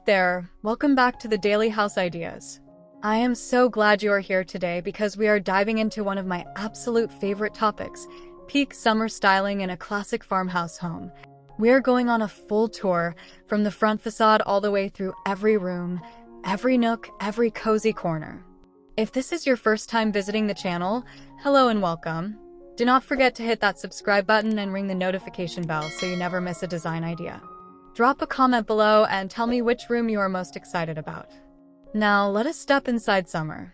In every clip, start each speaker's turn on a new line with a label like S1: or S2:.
S1: there, welcome back to the Daily House Ideas. I am so glad you are here today because we are diving into one of my absolute favorite topics, peak summer styling in a classic farmhouse home. We are going on a full tour from the front facade all the way through every room, every nook, every cozy corner. If this is your first time visiting the channel, hello and welcome. Do not forget to hit that subscribe button and ring the notification bell so you never miss a design idea. Drop a comment below and tell me which room you are most excited about. Now, let us step inside summer.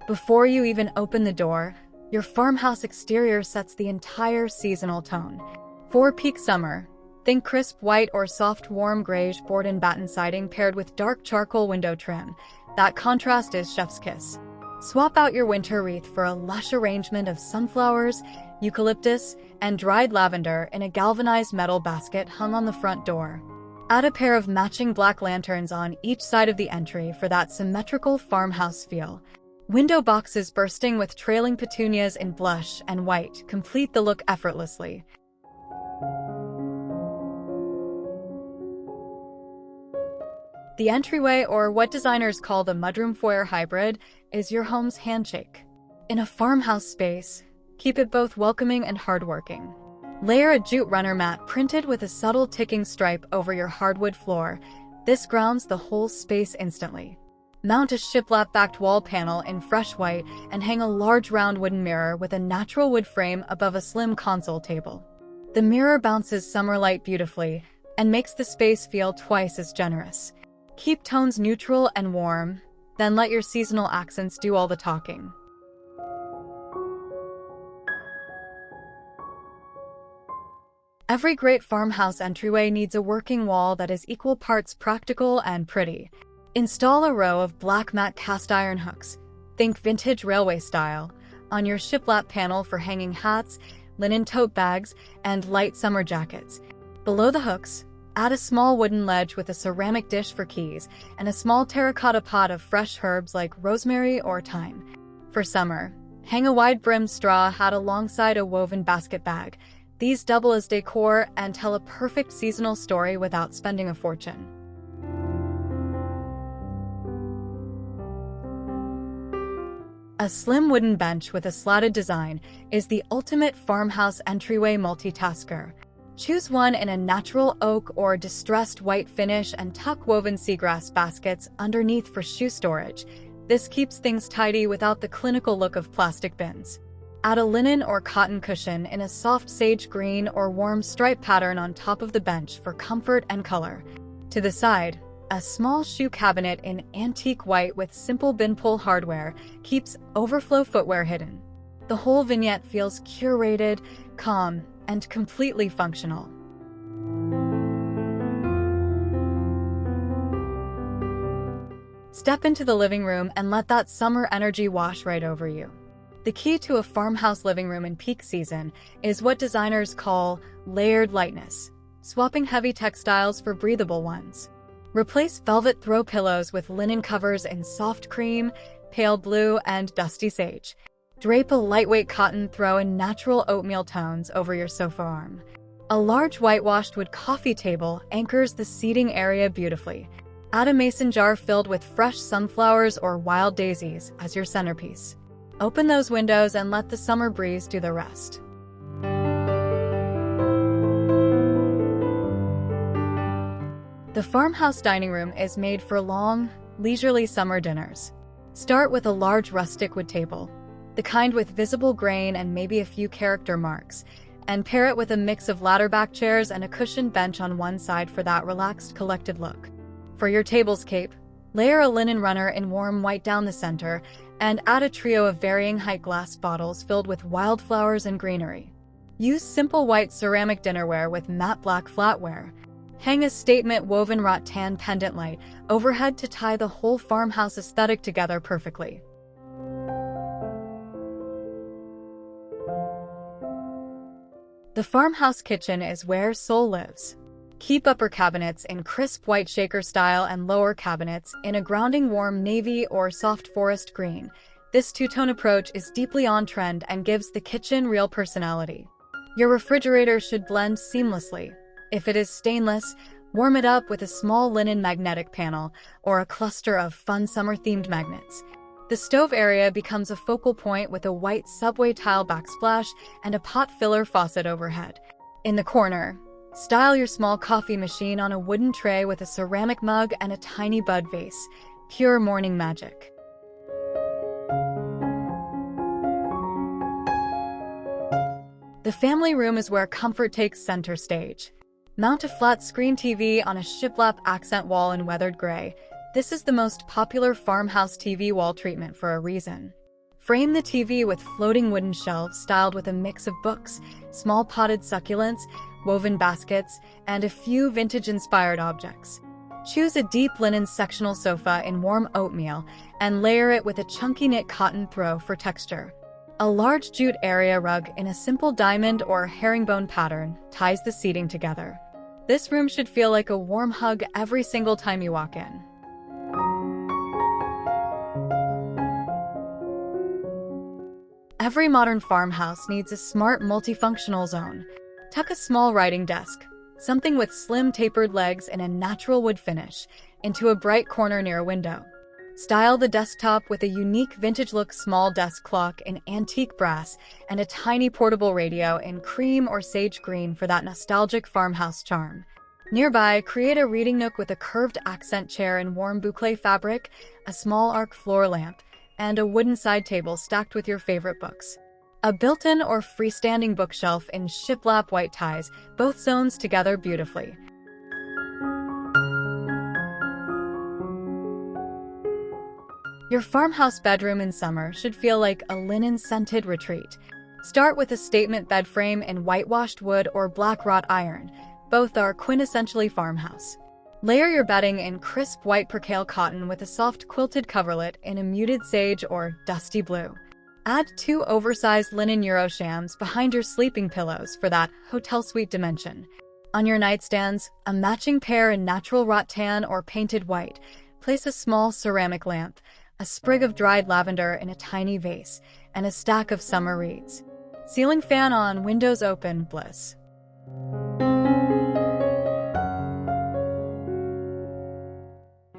S1: Before you even open the door, your farmhouse exterior sets the entire seasonal tone. For peak summer, think crisp white or soft warm grayish board and batten siding paired with dark charcoal window trim. That contrast is chef's kiss. Swap out your winter wreath for a lush arrangement of sunflowers, eucalyptus, and dried lavender in a galvanized metal basket hung on the front door. Add a pair of matching black lanterns on each side of the entry for that symmetrical farmhouse feel. Window boxes bursting with trailing petunias in blush and white complete the look effortlessly. The entryway, or what designers call the mudroom foyer hybrid, is your home's handshake. In a farmhouse space, keep it both welcoming and hardworking. Layer a jute runner mat printed with a subtle ticking stripe over your hardwood floor. This grounds the whole space instantly. Mount a shiplap-backed wall panel in fresh white and hang a large round wooden mirror with a natural wood frame above a slim console table. The mirror bounces summer light beautifully and makes the space feel twice as generous. Keep tones neutral and warm, then let your seasonal accents do all the talking. Every great farmhouse entryway needs a working wall that is equal parts practical and pretty. Install a row of black matte cast iron hooks, think vintage railway style, on your shiplap panel for hanging hats, linen tote bags, and light summer jackets. Below the hooks, add a small wooden ledge with a ceramic dish for keys and a small terracotta pot of fresh herbs like rosemary or thyme. For summer, hang a wide-brimmed straw hat alongside a woven basket bag. These double as decor and tell a perfect seasonal story without spending a fortune. A slim wooden bench with a slatted design is the ultimate farmhouse entryway multitasker. Choose one in a natural oak or distressed white finish and tuck woven seagrass baskets underneath for shoe storage. This keeps things tidy without the clinical look of plastic bins. Add a linen or cotton cushion in a soft sage green or warm stripe pattern on top of the bench for comfort and color. To the side, a small shoe cabinet in antique white with simple bin pull hardware keeps overflow footwear hidden. The whole vignette feels curated, calm, and completely functional. Step into the living room and let that summer energy wash right over you. The key to a farmhouse living room in peak season is what designers call layered lightness, swapping heavy textiles for breathable ones. Replace velvet throw pillows with linen covers in soft cream, pale blue, and dusty sage. Drape a lightweight cotton throw in natural oatmeal tones over your sofa arm. A large whitewashed wood coffee table anchors the seating area beautifully. Add a mason jar filled with fresh sunflowers or wild daisies as your centerpiece. Open those windows and let the summer breeze do the rest. The farmhouse dining room is made for long, leisurely summer dinners. Start with a large rustic wood table, the kind with visible grain and maybe a few character marks, and pair it with a mix of ladder-back chairs and a cushioned bench on one side for that relaxed, collected look. For your table's cape, layer a linen runner in warm white down the center and add a trio of varying height glass bottles filled with wildflowers and greenery. Use simple white ceramic dinnerware with matte black flatware. Hang a statement woven rattan pendant light overhead to tie the whole farmhouse aesthetic together perfectly. The farmhouse kitchen is where soul lives. Keep upper cabinets in crisp white shaker style and lower cabinets in a grounding warm navy or soft forest green. This two-tone approach is deeply on trend and gives the kitchen real personality. Your refrigerator should blend seamlessly. If it is stainless, warm it up with a small linen magnetic panel or a cluster of fun summer-themed magnets. The stove area becomes a focal point with a white subway tile backsplash and a pot filler faucet overhead. In the corner, style your small coffee machine on a wooden tray with a ceramic mug and a tiny bud vase. Pure morning magic. The family room is where comfort takes center stage. Mount a flat-screen TV on a shiplap accent wall in weathered gray. This is the most popular farmhouse TV wall treatment for a reason. Frame the TV with floating wooden shelves styled with a mix of books, small potted succulents, woven baskets, and a few vintage-inspired objects. Choose a deep linen sectional sofa in warm oatmeal and layer it with a chunky knit cotton throw for texture. A large jute area rug in a simple diamond or herringbone pattern ties the seating together. This room should feel like a warm hug every single time you walk in. Every modern farmhouse needs a smart multifunctional zone. Tuck a small writing desk, something with slim tapered legs and a natural wood finish, into a bright corner near a window. Style the desktop with a unique vintage-look small desk clock in antique brass and a tiny portable radio in cream or sage green for that nostalgic farmhouse charm. Nearby, create a reading nook with a curved accent chair in warm boucle fabric, a small arc floor lamp, and a wooden side table stacked with your favorite books. A built-in or freestanding bookshelf in shiplap white ties both zones together beautifully. Your farmhouse bedroom in summer should feel like a linen-scented retreat. Start with a statement bed frame in whitewashed wood or black wrought iron. Both are quintessentially farmhouse. Layer your bedding in crisp white percale cotton with a soft quilted coverlet in a muted sage or dusty blue. Add 2 oversized linen Euroshams behind your sleeping pillows for that hotel suite dimension. On your nightstands, a matching pair in natural wrought tan or painted white. Place a small ceramic lamp, a sprig of dried lavender in a tiny vase, and a stack of summer reeds. Ceiling fan on, windows open, bliss.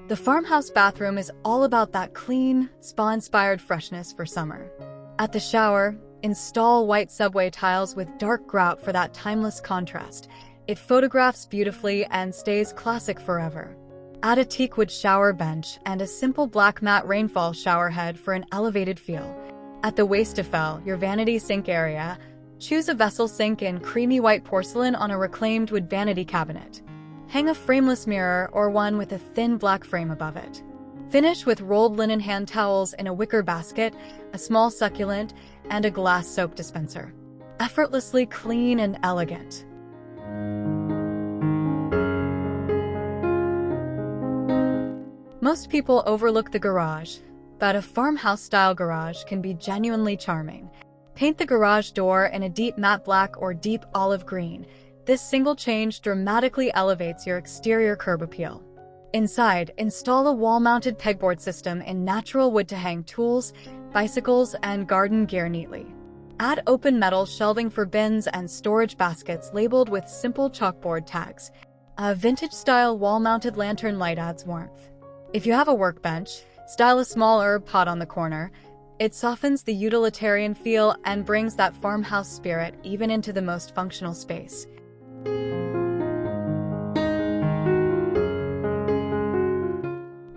S1: The farmhouse bathroom is all about that clean, spa-inspired freshness for summer. At the shower, install white subway tiles with dark grout for that timeless contrast. It photographs beautifully and stays classic forever. Add a teakwood shower bench and a simple black matte rainfall shower head for an elevated feel. At the Wastafel, your vanity sink area, choose a vessel sink in creamy white porcelain on a reclaimed wood vanity cabinet. Hang a frameless mirror or one with a thin black frame above it. Finish with rolled linen hand towels in a wicker basket, a small succulent, and a glass soap dispenser. Effortlessly clean and elegant. Most people overlook the garage, but a farmhouse-style garage can be genuinely charming. Paint the garage door in a deep matte black or deep olive green. This single change dramatically elevates your exterior curb appeal. Inside, install a wall-mounted pegboard system in natural wood to hang tools, bicycles, and garden gear neatly. Add open metal shelving for bins and storage baskets labeled with simple chalkboard tags. A vintage-style wall-mounted lantern light adds warmth. If you have a workbench, style a small herb pot on the corner. It softens the utilitarian feel and brings that farmhouse spirit even into the most functional space.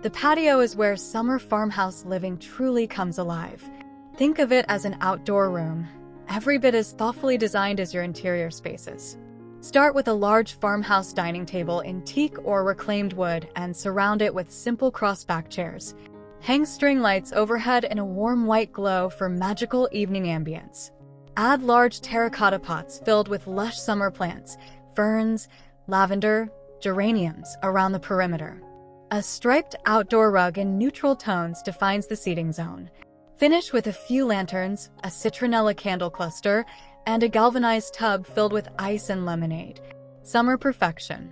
S1: The patio is where summer farmhouse living truly comes alive. Think of it as an outdoor room, every bit as thoughtfully designed as your interior spaces. Start with a large farmhouse dining table in teak or reclaimed wood and surround it with simple cross-back chairs. Hang string lights overhead in a warm white glow for magical evening ambience. Add large terracotta pots filled with lush summer plants, ferns, lavender, geraniums around the perimeter. A striped outdoor rug in neutral tones defines the seating zone. Finish with a few lanterns, a citronella candle cluster, and a galvanized tub filled with ice and lemonade. Summer perfection.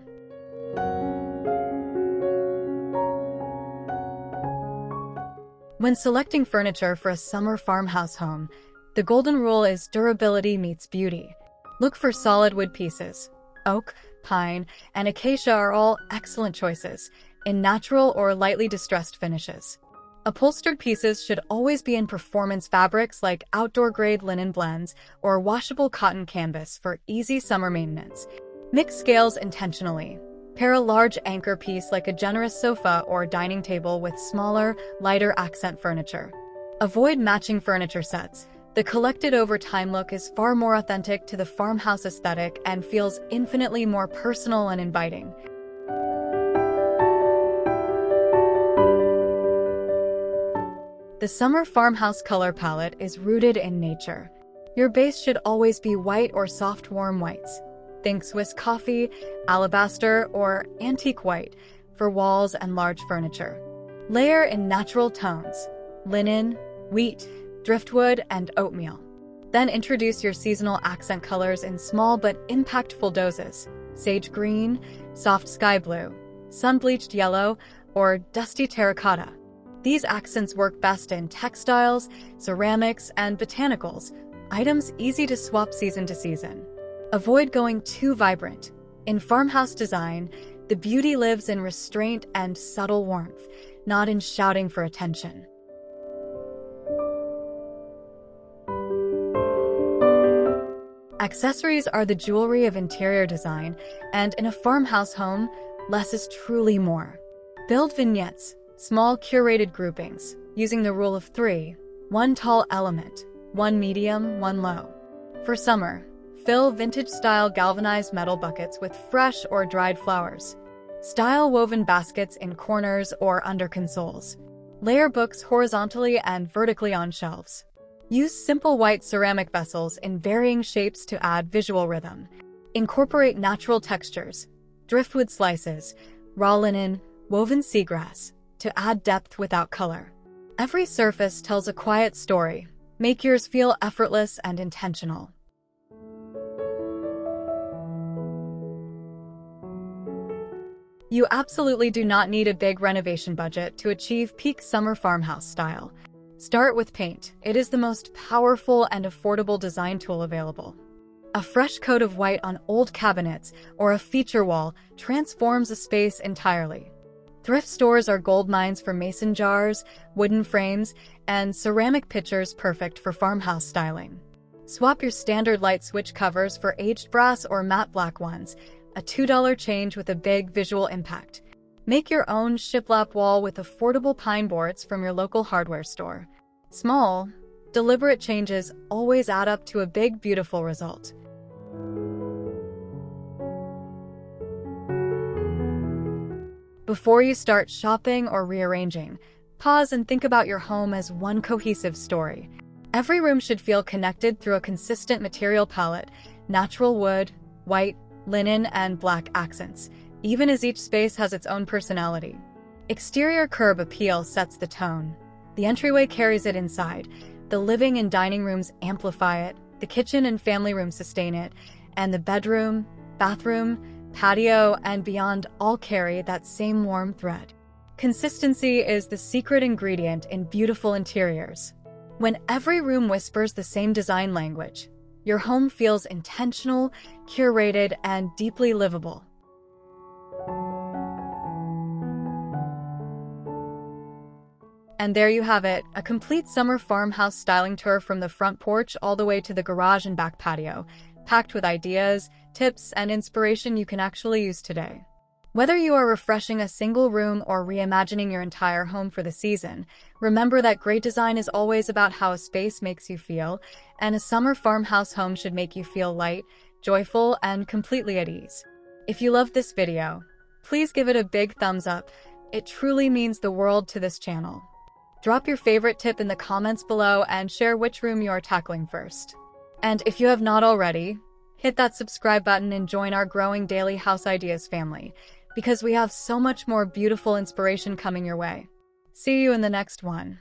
S1: When selecting furniture for a summer farmhouse home, the golden rule is durability meets beauty. Look for solid wood pieces. Oak, pine, and acacia are all excellent choices, in natural or lightly distressed finishes. Upholstered pieces should always be in performance fabrics like outdoor-grade linen blends or washable cotton canvas for easy summer maintenance. Mix scales intentionally. Pair a large anchor piece like a generous sofa or dining table with smaller, lighter accent furniture. Avoid matching furniture sets. The collected over time look is far more authentic to the farmhouse aesthetic and feels infinitely more personal and inviting. The Summer Farmhouse color palette is rooted in nature. Your base should always be white or soft warm whites. Think Swiss coffee, alabaster, or antique white for walls and large furniture. Layer in natural tones: linen, wheat, driftwood, and oatmeal. Then introduce your seasonal accent colors in small but impactful doses: sage green, soft sky blue, sun-bleached yellow, or dusty terracotta. These accents work best in textiles, ceramics, and botanicals, items easy to swap season to season. Avoid going too vibrant. In farmhouse design, the beauty lives in restraint and subtle warmth, not in shouting for attention. Accessories are the jewelry of interior design, and in a farmhouse home, less is truly more. Build vignettes, small curated groupings, using the rule of 3, 1 tall element, 1 medium, 1 low. For summer, fill vintage-style galvanized metal buckets with fresh or dried flowers. Style woven baskets in corners or under consoles. Layer books horizontally and vertically on shelves. Use simple white ceramic vessels in varying shapes to add visual rhythm. Incorporate natural textures, driftwood slices, raw linen, woven seagrass, to add depth without color. Every surface tells a quiet story. Make yours feel effortless and intentional. You absolutely do not need a big renovation budget to achieve peak summer farmhouse style. Start with paint. It is the most powerful and affordable design tool available. A fresh coat of white on old cabinets or a feature wall transforms a space entirely. Thrift stores are gold mines for mason jars, wooden frames, and ceramic pitchers perfect for farmhouse styling. Swap your standard light switch covers for aged brass or matte black ones, a $2 change with a big visual impact. Make your own shiplap wall with affordable pine boards from your local hardware store. Small, deliberate changes always add up to a big, beautiful result. Before you start shopping or rearranging, pause and think about your home as one cohesive story. Every room should feel connected through a consistent material palette: natural wood, white, linen, and black accents, even as each space has its own personality. Exterior curb appeal sets the tone. The entryway carries it inside. The living and dining rooms amplify it. The kitchen and family room sustain it. And the bedroom, bathroom, patio, and beyond all carry that same warm thread. Consistency is the secret ingredient in beautiful interiors. When every room whispers the same design language, your home feels intentional, curated, and deeply livable. And there you have it, a complete summer farmhouse styling tour from the front porch all the way to the garage and back patio, packed with ideas, tips, and inspiration you can actually use today. Whether you are refreshing a single room or reimagining your entire home for the season, remember that great design is always about how a space makes you feel, and a summer farmhouse home should make you feel light, joyful, and completely at ease. If you loved this video, please give it a big thumbs up. It truly means the world to this channel. Drop your favorite tip in the comments below and share which room you are tackling first. And if you have not already, hit that subscribe button and join our growing daily house ideas family, because we have so much more beautiful inspiration coming your way. See you in the next one.